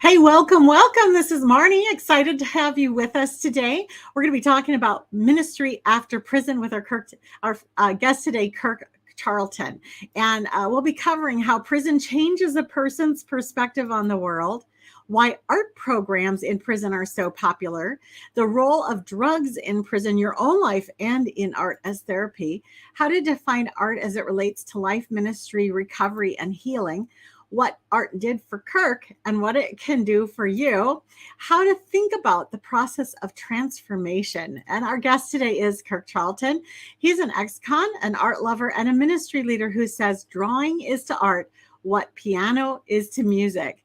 Hey, welcome, welcome. This is Marnie. Excited to have you with us today. We're going to be talking about ministry after prison with our guest today, Kirk Charlton. And we'll be covering how prison changes a person's perspective on the world, why art programs in prison are so popular, the role of drugs in prison, your own life, and in art as therapy, how to define art as it relates to life, ministry, recovery, and healing, what art did for Kirk and what it can do for you, how to think about the process of transformation. And our guest today is Kirk Charlton. He's an ex-con, an art lover, and a ministry leader who says drawing is to art what piano is to music.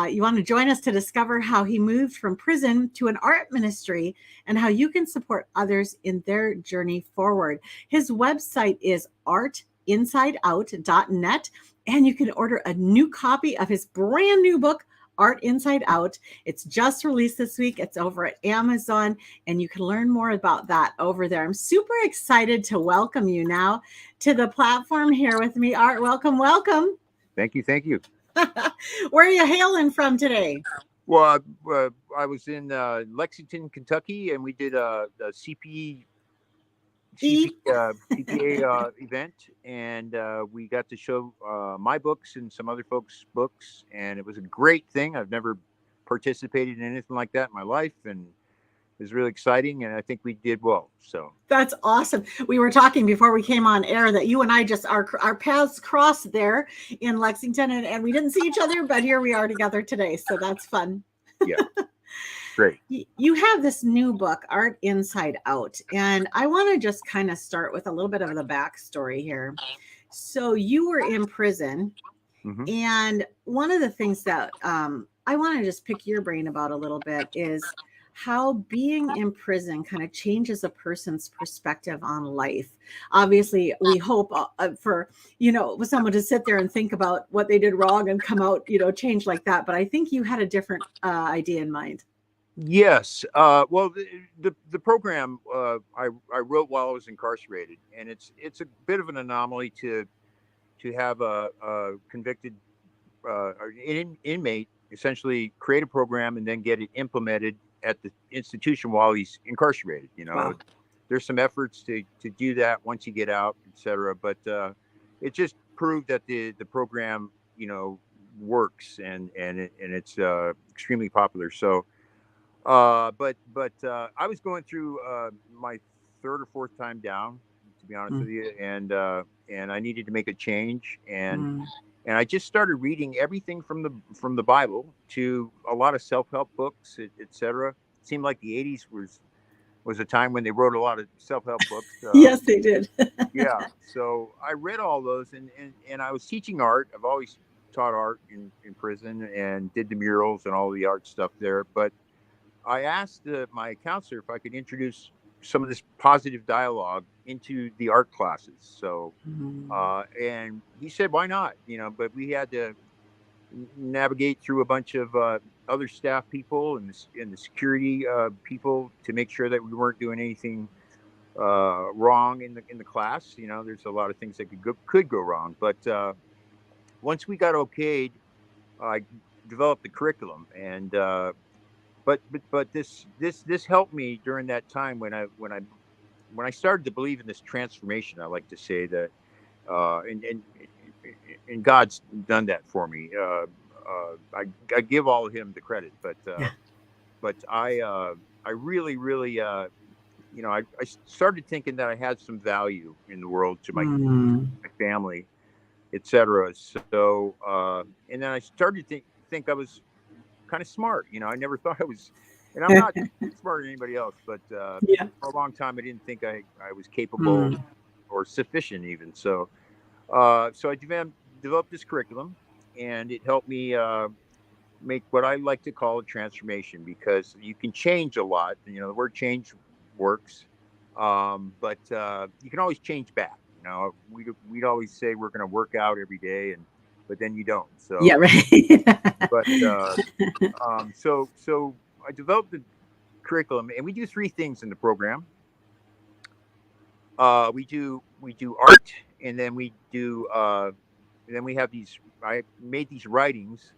You want to join us to discover how he moved from prison to an art ministry and how you can support others in their journey forward. His website is artinsideout.net. And you can order a new copy of his brand new book, Art Inside Out. It's just released this week. It's over at Amazon, and you can learn more about that over there. I'm super excited to welcome you now to the platform here with me. Art, welcome, welcome. Thank you. Thank you. Where are you hailing from today? Well, I was in Lexington, Kentucky, and we did a CPA event, and we got to show my books and some other folks' books, and it was a great thing. I've never participated in anything like that in my life, and it was really exciting, and I think we did well. So that's awesome. We were talking before we came on air that you and I just our paths crossed there in Lexington, and we didn't see each other, but here we are together today. So that's fun. Yeah. Great. You have this new book, Art Inside Out, and I want to just kind of start with a little bit of the backstory here. So you were in prison, and one of the things that I want to just pick your brain about a little bit is how being in prison kind of changes a person's perspective on life. Obviously, we hope for, someone to sit there and think about what they did wrong and come out, change like that. But I think you had a different idea in mind. Yes. Well, the program I wrote while I was incarcerated, and it's a bit of an anomaly to have a convicted inmate essentially create a program and then get it implemented at the institution while he's incarcerated. Wow. There's some efforts to do that once you get out, etc. But it just proved that the program works, and it's extremely popular. So. But I was going through my third or fourth time down, to be honest with you, and I needed to make a change, and I just started reading everything from the Bible to a lot of self-help books, etc. It seemed like the '80s was a time when they wrote a lot of self-help books. Yes, they did. Yeah, so I read all those, and I was teaching art. I've always taught art in prison and did the murals and all the art stuff there, but I asked my counselor if I could introduce some of this positive dialogue into the art classes. So, and he said, "Why not?" But we had to navigate through a bunch of other staff people and the security people to make sure that we weren't doing anything wrong in the class. There's a lot of things that could go wrong. But once we got okayed, I developed the curriculum, and but this helped me during that time when I started to believe in this transformation. I like to say that, and God's done that for me. I give all of Him the credit, but I really I started thinking that I had some value in the world to my family, etc. So and then I started to think I was kind of smart. I never thought I was, and I'm not smarter than anybody else, but for a long time I didn't think I was capable or sufficient even. So so I developed this curriculum, and it helped me make what I like to call a transformation, because you can change a lot. The word change works, but you can always change back. We'd always say we're going to work out every day, but then you don't. So yeah, right. but so I developed the curriculum, and we do three things in the program. We do art, and then we have these. I made these writings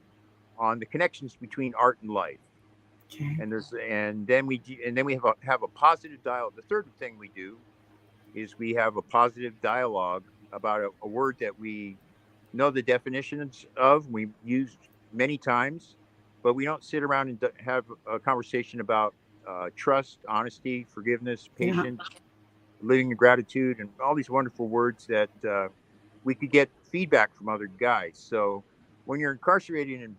on the connections between art and life. Okay. And then we have a positive dialogue. The third thing we do is we have a positive dialogue about a word that we know the definitions of. We've used many times, but we don't sit around and have a conversation about trust, honesty, forgiveness, Yeah. patience, living in gratitude, and all these wonderful words that we could get feedback from other guys. So when you're incarcerated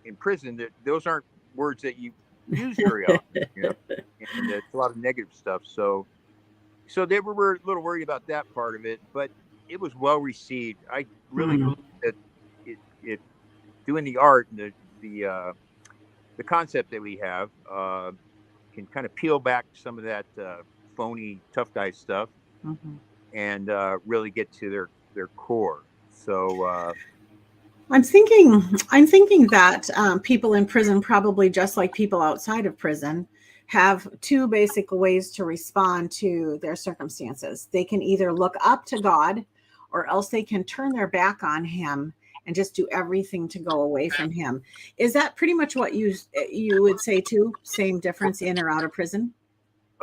in prison, those aren't words that you use very often, and it's a lot of negative stuff. So they were a little worried about that part of it, but it was well received. I really Hmm. believe that it doing the art and the concept that we have can kind of peel back some of that phony tough guy stuff Hmm. and really get to their core. So I'm thinking that people in prison, probably just like people outside of prison, have two basic ways to respond to their circumstances. They can either look up to God, or else they can turn their back on Him and just do everything to go away from Him. Is that pretty much what you would say too? Same difference in or out of prison?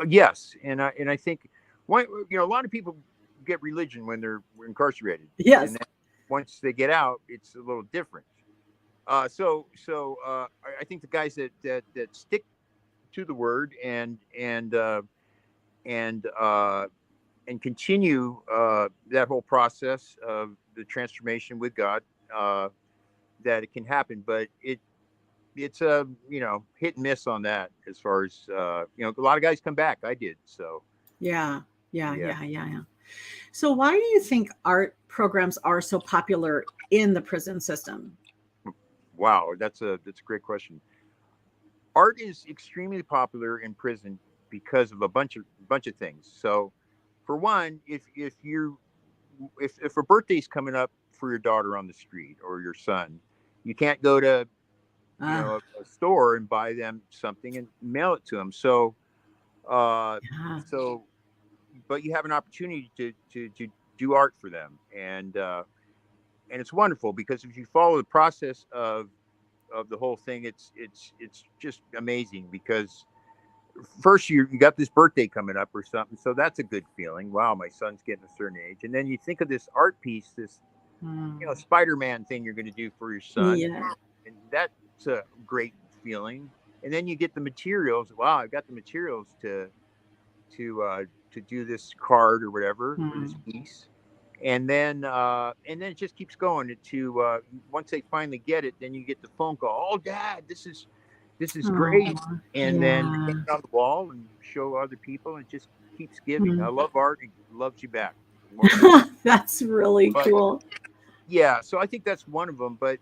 yes, and I think a lot of people get religion when they're incarcerated, and Yes. then once they get out, it's a little different. I think the guys that stick to the word and and continue that whole process of the transformation with God, that it can happen, but it's a hit and miss on that as far as a lot of guys come back. I did, so Yeah. Yeah. yeah. Yeah. Yeah. Yeah. So, why do you think art programs are so popular in the prison system? Wow, that's a great question. Art is extremely popular in prison because of a bunch of things. So for one, if a birthday's coming up for your daughter on the street or your son, you can't go to Ah, a store and buy them something and mail it to them. Uh, yeah. so but you have an opportunity to do art for them, and it's wonderful because if you follow the process of the whole thing, it's just amazing because first you got this birthday coming up or something, so that's a good feeling. Wow, my son's getting a certain age, and then you think of this art piece, this Mm. Spider-Man thing you're going to do for your son, Yeah. and that's a great feeling. And then you get the materials. Wow, I've got the materials to uh, to do this card or whatever, or this Mm. piece, and then it just keeps going to once they finally get it, then you get the phone call. Oh, Dad, this is great, Oh, and then you hang yeah. it on the wall and show other people, and it just keeps giving. I Mm. love art; it loves you back more than anything. That's really But cool. yeah, so I think that's one of them. But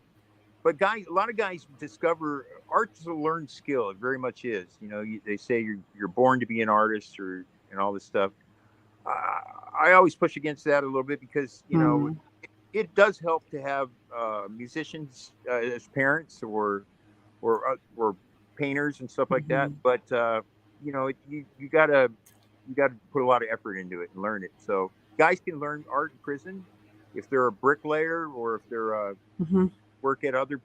guys, a lot of guys discover art's a learned skill. It very much is. They say you're born to be an artist or and all this stuff. I always push against that a little bit because Mm. it does help to have musicians as parents or painters and stuff like that. Mhm. But you gotta put a lot of effort into it and learn it. So guys can learn art in prison if they're a bricklayer or if they're Mhm. work at other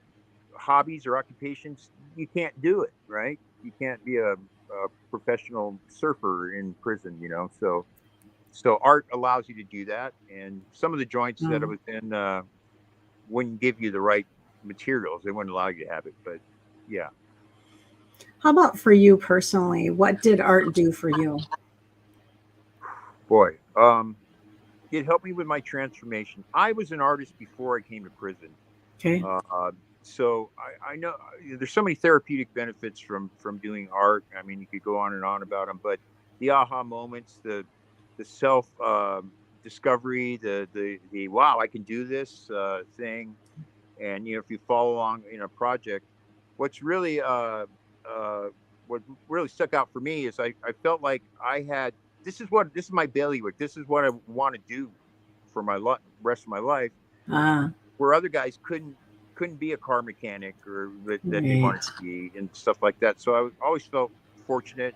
hobbies or occupations. You can't do it, right? You can't be a professional surfer in prison, so art allows you to do that, and some of the joints that I Mm. was in wouldn't give you the right materials. They wouldn't allow you to have it. But yeah, How about for you personally? What did art do for you? boy, it helped me with my transformation. I was an artist before I came to prison. Okay. Uh, so I know there's so many therapeutic benefits from doing art. I mean, you could go on and on about them, but the aha moments, the self discovery, the wow, I can do this thing, and if you follow along in a project, what's really what really stuck out for me is I felt like I had this is my bailiwick. This is what I want to do for my rest of my life, Ah, where other guys couldn't be a car mechanic or that they wanted right. to be and stuff like that. So I always felt fortunate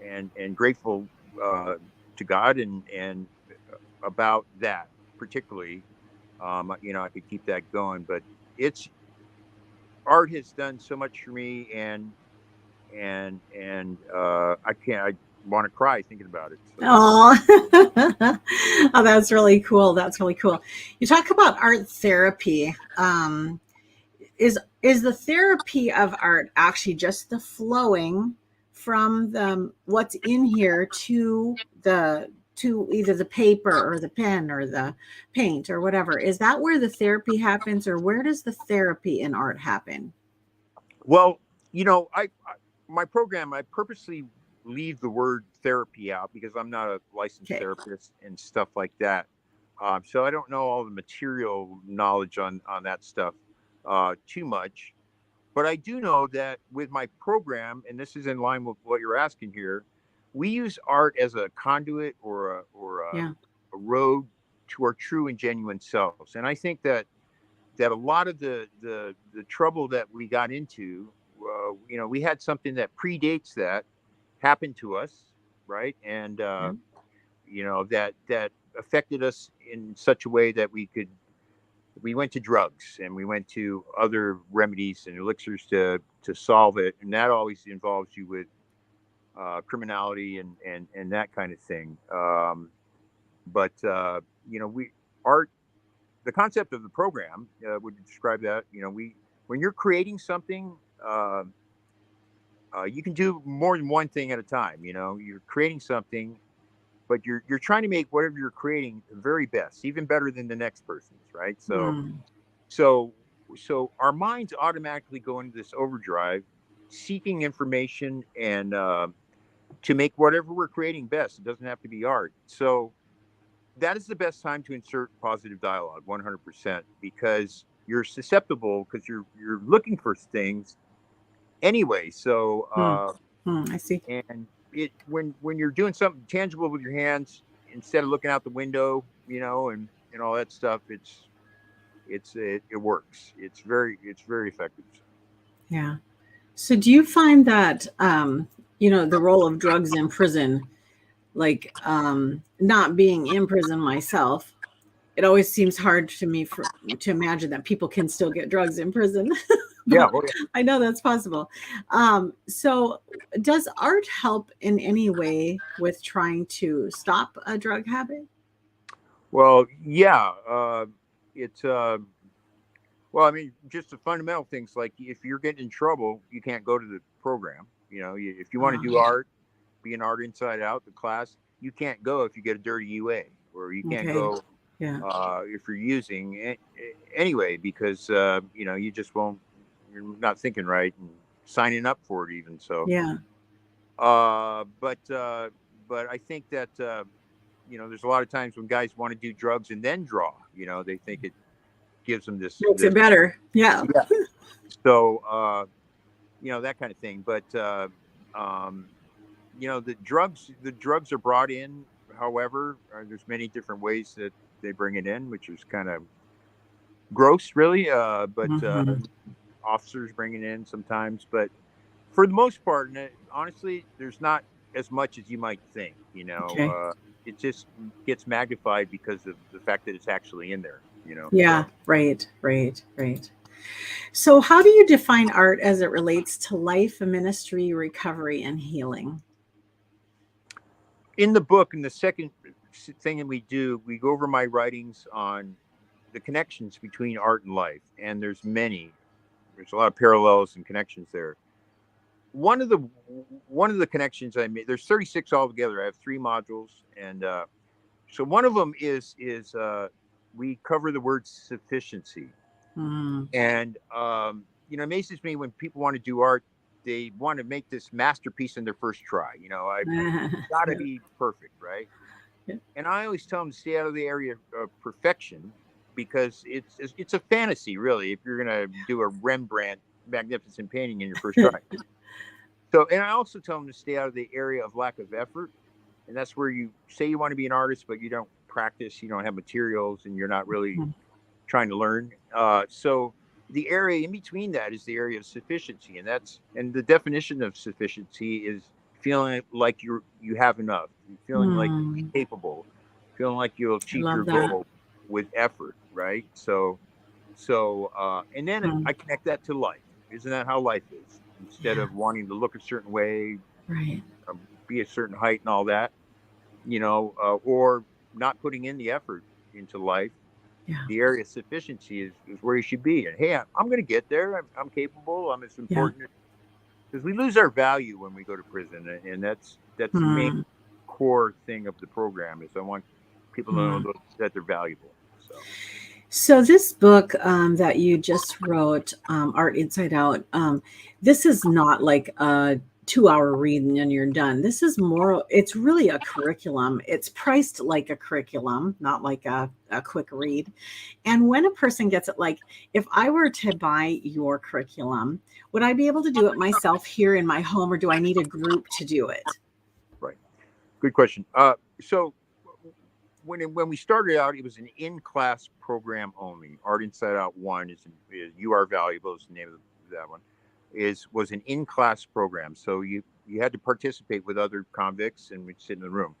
and grateful to God and about that particularly. I could keep that going, but it's art has done so much for me, I want to cry thinking about it. So Oh, oh, that's really cool. That's really cool. You talk about art therapy. Is the therapy of art actually just the flowing from the what's in here to either the paper or the pen or the paint or whatever? Is that where the therapy happens, or where does the therapy in art happen? well, I my program, I purposely leave the word therapy out because I'm not a licensed Okay. therapist and stuff like that. So I don't know all the material knowledge on that stuff too much. But I do know that with my program, and this is in line with what you're asking here, we use art as a conduit Yeah. a road to our true and genuine selves. And I think that a lot of the trouble that we got into, we had something that predates that happen to us, right? And Yeah. that affected us in such a way that we went to drugs and we went to other remedies and elixirs to solve it, and that always involves you with criminality and that kind of thing. But we art the concept of the program would describe that. We when you're creating something, you can do more than one thing at a time. You're creating something, but you're trying to make whatever you're creating the very best, even better than the next person's, right? Mm. So so our minds automatically go into this overdrive, seeking information and to make whatever we're creating best. It doesn't have to be art. So that is the best time to insert positive dialogue 100% because you're susceptible because you're looking for things anyway. So Mm. I see. and it when you're doing something tangible with your hands instead of looking out the window, and all that stuff, it works. It's very effective. Yeah. So do you find that the role of drugs in prison, like not being in prison myself, it always seems hard to me to imagine that people can still get drugs in prison, Yeah. but Oh, yeah. I know that's possible. So does art help in any way with trying to stop a drug habit? Well, yeah. It's well, I mean, just the fundamental things like if you're getting in trouble, you can't go to the program. If you want to Uh, do art, be an art inside out, the class, you can't go if you get a dirty UA, or you can't okay. go Yeah. if you're using anyway, because you just won't. You're not thinking right and signing up for it even. So, Yeah. uh, but uh, but I think that there's a lot of times when guys want to do drugs and then draw. They think it gives them Makes this it better. Yeah. yeah. So that kind of thing. But um, the drugs are brought in. However, there's many different ways that they bring it in, which is kind of gross, really. But Mhm. officers bring it in sometimes. But for the most part, and honestly, there's not as much as you might think. Okay. It just gets magnified because of the fact that it's actually in there. Yeah. So Right. Right. Right. So, how do you define art as it relates to life, ministry, recovery, and healing? in the book, in the second thing that we do, we go over my writings on the connections between art and life, and there's many. There's a lot of parallels and connections there. One of the one of the connections I made. There's 36 altogether. I have 3 modules, and so one of them is we cover the word sufficiency, Mm. and it amazes me when people want to do art. They want to make this masterpiece in their first try. I got to Yeah. be perfect, right? Yeah. And I always tell them to stay out of the area of perfection because it's a fantasy, really. If you're gonna do a Rembrandt magnificent painting in your first try, so and I also tell them to stay out of the area of lack of effort, and that's where you say you want to be an artist, but you don't practice, you don't have materials, and you're not really trying to learn. So the area in between that is the area of sufficiency, and the definition of sufficiency is feeling like you have enough, feeling like you're Mm. capable, feeling like you'll I achieve love your that. goal with effort, right? So and then Mm. I connect that to life. isn't that how life is? Instead Yeah. of wanting to look a certain way, Right. be a certain height and all that, or not putting in the effort into life, Yeah. the area of sufficiency is where you should be. And hey, I'm going to get there. I'm capable. I'm as Yeah. important, because we lose our value when we go to prison, and that's the main Hmm. core thing of the program. Is I want people to Hmm. know that they're valuable. So So this book that you just wrote, Art Inside Out, this is not like a 2-hour read and you're done. This is more, it's really a curriculum. It's priced like a curriculum, not like a quick read. And when a person gets it, like if I were to buy your curriculum, would I be able to do it myself here in my home, or do I need a group to do it? right, good question. So when we started out, it was an in-class program only. Art Inside Out 1 is You Are Valuable is the name of that one. Was an in-class program, so you had to participate with other convicts, and we'd sit in the room,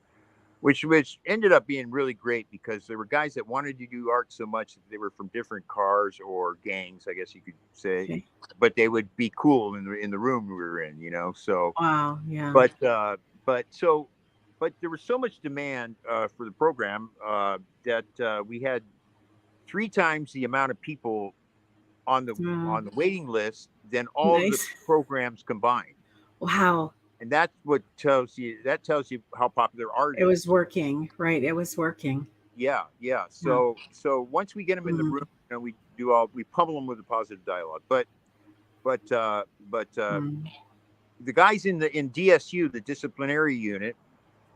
which ended up being really great, because there were guys that wanted to do art so much that they were from different cars or gangs, I guess you could say, Okay. but they would be cool in the room we were in, So, Wow. Yeah. but but so but there was so much demand for the program that we had 3 times the amount of people on the Mm, waiting list than all the nice. programs combined. Wow. And that's what tells you how popular art It is. was working. Right. It was working. Yeah, yeah. Yeah. So once we get them in the Mm, room, we pummel them with a positive dialogue. But mm, the guys in DSU, the disciplinary unit,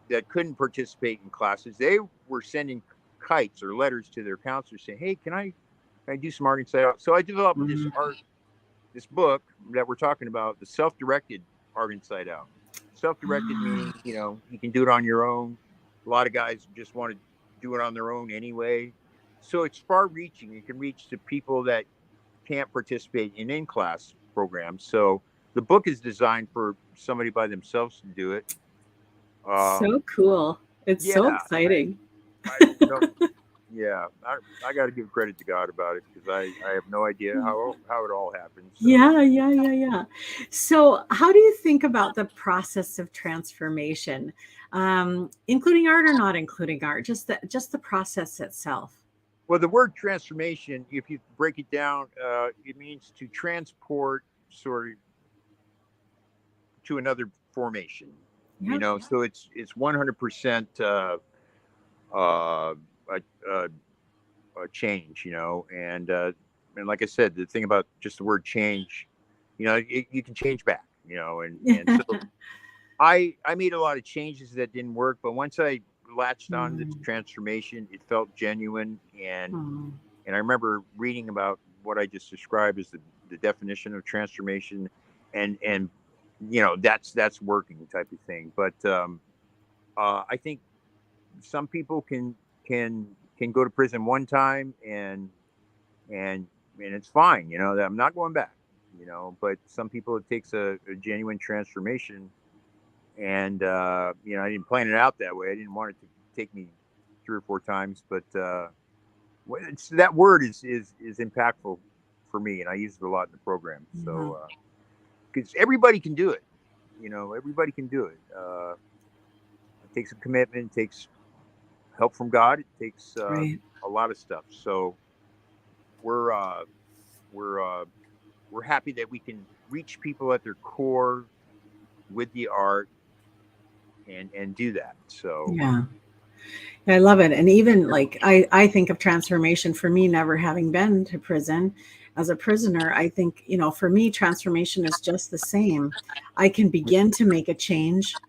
that couldn't participate in classes, they were sending kites or letters to their counselors saying, "Hey, can I do some art inside out?" So I developed mm. this book that we're talking about, the self-directed art inside out. Self-directed meaning, Ah, you can do it on your own. A lot of guys just want to do it on their own anyway. So it's far-reaching. You can reach to people that can't participate in in-class programs. So the book is designed for somebody by themselves to do it. so cool. It's so Yeah, exciting. I don't. Yeah, I got to give credit to God about it, because I have no idea how it all happened. So Yeah, yeah, yeah, yeah. So, how do you think about the process of transformation, including art or not including art? Just the process itself. well, the word transformation, if you break it down, it means to transport sort of to another formation. Yeah. So it's 100% uh, a, a, a change. And like I said, the thing about just the word change, you can change back. And so I made a lot of changes that didn't work, but once I latched on this Mm, transformation, it felt genuine. mm, And I remember reading about what I just described as the definition of transformation, and that's working type of thing. But I think some people can go to prison one time, and it's fine. That I'm not going back. But some people, it takes a genuine transformation. And I didn't plan it out that way. I didn't want it to take me 3 or 4 times, but that word is impactful for me, and I use it a lot in the program. mhm. So because everybody can do it, everybody can do it. It takes a commitment, it takes help from God, it takes Right. a lot of stuff. So we're uh, we're uh, we're happy that we can reach people at their core with the art, and do that. So Yeah. I love it. And even like I think of transformation for me, never having been to prison as a prisoner, I think, for me, transformation is just the same. I can begin to make a change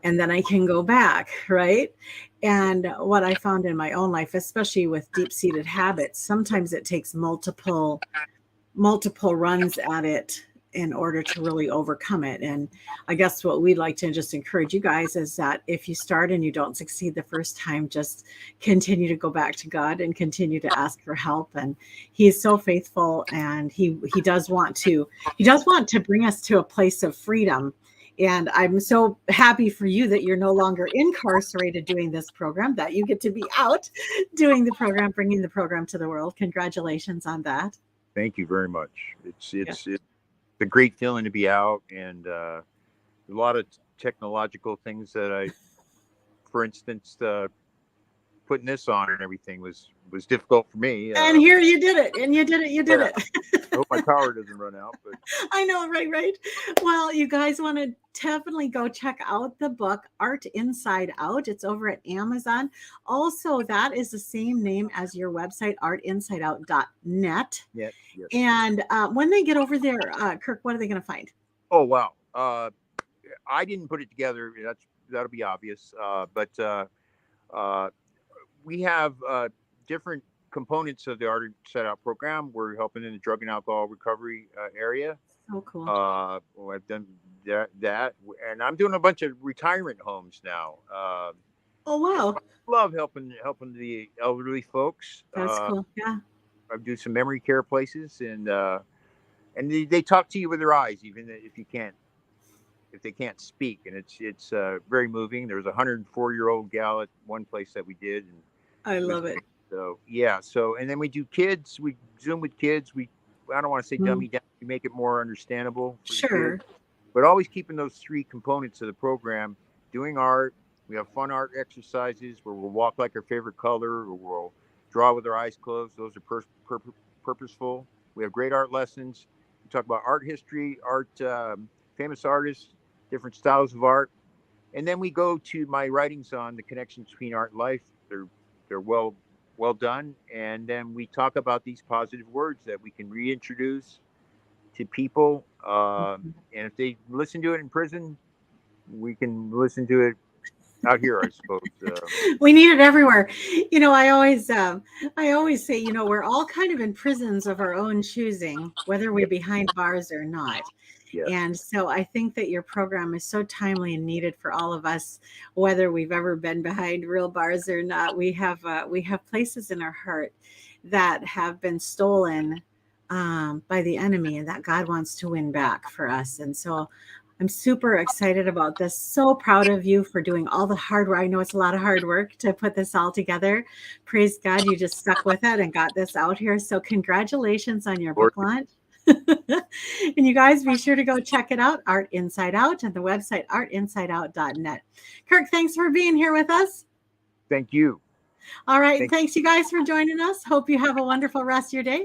and then I can go back, right? And what I found in my own life, especially with deep-seated habits, sometimes it takes multiple runs at it in order to really overcome it. And I guess what we'd like to just encourage you guys is that if you start and you don't succeed the first time, just continue to go back to God and continue to ask for help. And He is so faithful, and He does want to bring us to a place of freedom. And I'm so happy for you that you're no longer incarcerated doing this program, that you get to be out doing the program, bringing the program to the world. Congratulations on that. thank you very much. Yeah. a great feeling to be out, and a lot of technological things that for instance, putting this on and everything was difficult for me. And here you did it, and you did it. You did Yeah, it. I hope my power doesn't run out, but I know, right, right. Well, you guys want to definitely go check out the book Art Inside Out. It's over at Amazon. Also, that is the same name as your website, artinsideout.net. yeah, yes. And when they get over there, Kirk, what are they going to find? Oh wow, I didn't put it together. That'll be obvious. But we have different components of the Art Set Out program. We're helping in the drug and alcohol recovery area. Oh, cool. I've done that, and I'm doing a bunch of retirement homes now. Oh, wow. I love helping the elderly folks. That's cool. Yeah. I do some memory care places, and they talk to you with their eyes, even if they can't speak, and it's very moving. There was a 104-year-old gal at one place that we did, and I love it. so yeah. So and then we do kids. We Zoom with kids. I don't want to say dummy down. We make it more understandable. Sure. But always keeping those three components of the program: doing art. We have fun art exercises where we'll walk like our favorite color, or we'll draw with our eyes closed. Those are purposeful. We have great art lessons. We talk about art history, famous artists, different styles of art, and then we go to my writings on the connections between art and life. They're well done, and then we talk about these positive words that we can reintroduce to people, and if they listen to it in prison, we can listen to it out here, I suppose. We need it everywhere. I always say, we're all kind of in prisons of our own choosing, whether we're behind bars or not. Yes. And so I think that your program is so timely and needed for all of us, whether we've ever been behind real bars or not. We have places in our heart that have been stolen by the enemy, and that God wants to win back for us. And so I'm super excited about this. So proud of you for doing all the hard work. I know it's a lot of hard work to put this all together. Praise God, you just stuck with it and got this out here. So congratulations on your book launch. And you guys be sure to go check it out, Art Inside Out, and the website artinsideout.net. Kirk, thanks for being here with us. Thank you. All right. Thanks you guys for joining us. Hope you have a wonderful rest of your day.